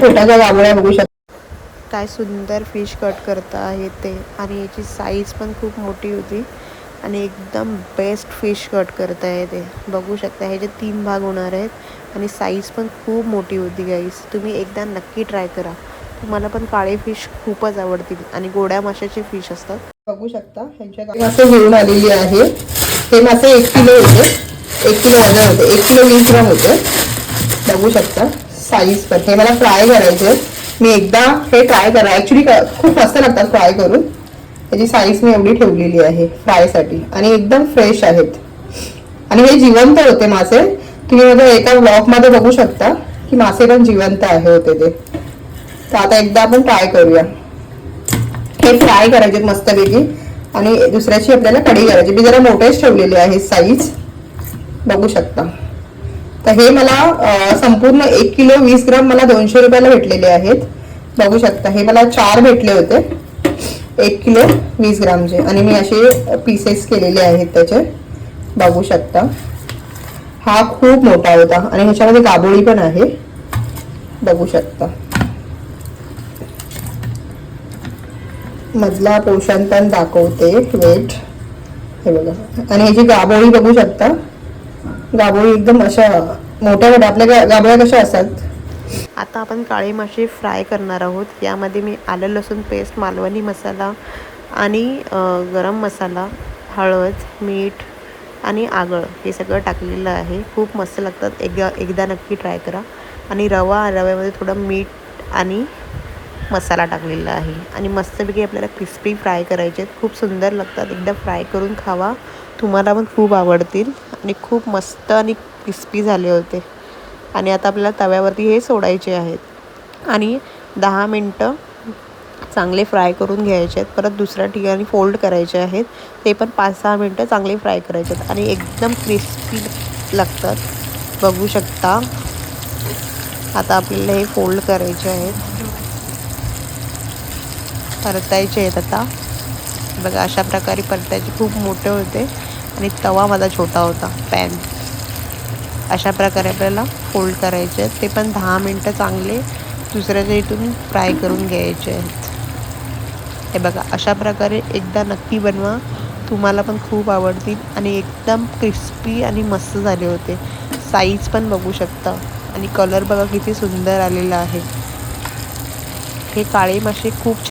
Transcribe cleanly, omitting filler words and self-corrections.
छोट्याशा गाबड्या बघू शकता. काय सुंदर फिश कट करता आहे ते. आणि याची साईज पण खूप मोठी होती आणि एकदम बेस्ट फिश कट करत आहे ते. बघू शकता ह्याचे 3 भाग होणार आहेत आणि साईज पण खूप मोठी होती गाईस. तुम्ही एकदा नक्की ट्राय करा. तुम्हाला पण काळे फिश खूपच आवडतील आणि गोड्या माशाचे फिश असतात. बघू शकता ह्यांच्या मासे घेऊन आलेली आहे. हे मासे 1 किलो होते, 1 किलो वजन होते, 1 किलो 20 ग्राम होते. बघू शकता साईज पण. हे मला फ्राय करायचे. मी एकदा हे ट्राय करा. ॲक्च्युली खूप मस्त लागतात फ्राय करून. त्याची साईज मी एवढी ठेवलेली आहे फ्रायसाठी आणि एकदम फ्रेश आहेत आणि हे जिवंत होते मासे. तुम्ही माझ्या एका ब्लॉगमध्ये बघू शकता की मासे पण जिवंत आहे होते ते. तर आता एकदा आपण ट्राय करूया. हे फ्राय करायचे मस्तपैकी आणि दुसऱ्याची आपल्याला कढी करायची. मी जरा मोठेच ठेवलेले आहे साईज. बघू शकता. तर हे मला संपूर्ण 1 किलो 20 ग्राम मला 200 रुपयाला भेटलेले आहेत. बघू शकता हे मला 4 भेटले होते 1 किलो 20 ग्रामचे आणि मी असे पीसेस केलेले आहेत त्याचे. बघू शकता हा खूप मोठा होता आणि ह्याच्यामध्ये गाबोळी पण आहे. बघू शकता मधला पोर्शन पण दाखवते वेट. हे बघा आणि ह्याची गाबोळी बघू शकता. गाबोळी एकदम अशा मोठ्या मोठ्या आपल्या गाबोळ्या कशा असतात. आता आपण काळे मासे फ्राय करणार आहोत. यामध्ये मी आलं लसूण पेस्ट, मालवणी मसाला आणि गरम मसाला, हळद, मीठ आणि आगळ हे सगळं टाकलेलं आहे. खूप मस्त लागतात. एकदा नक्की ट्राय करा. आणि रव्यामध्ये थोडं मीठ आणि मसाला टाकलेला आहे आणि मस्तपैकी आपल्याला क्रिस्पी फ्राय करायचे आहेत. खूप सुंदर लागतात. एकदा फ्राय करून खावा. तुम्हाला पण खूप आवडतील आणि खूप मस्त आणि क्रिस्पी झाले होते. आणि आता आपल्याला तव्यावरती हे सोडायचे आहेत आणि 10 मिनटं चांगले फ्राय करून घ्यायचे आहेत. परत दुसऱ्या ठिकाणी फोल्ड करायचे आहेत. ते पण 5-6 मिनटं चांगले फ्राय करायचे आहेत आणि एकदम क्रिस्पी लागतात. बघू शकता. आता आपल्याला हे फोल्ड करायचे आहेत, परतायचे आहेत. आता बघा अशा प्रकारे परतायचे. खूप मोठे होते आणि तवा माझा छोटा होता पॅन. अशा प्रकारे आपल्याला फोल्ड करायचे आहेत. ते पण 10 मिनटं चांगले दुसऱ्याच्या इथून फ्राय करून घ्यायचे आहेत. हे बघा अशा प्रकारे एकदा नक्की बनवा. तुम्हाला पण खूप आवडतील आणि एकदम क्रिस्पी आणि मस्त झाले होते. साईज पण बघू शकता आणि कलर बघा किती सुंदर आलेला आहे. हे काळे मासे खूप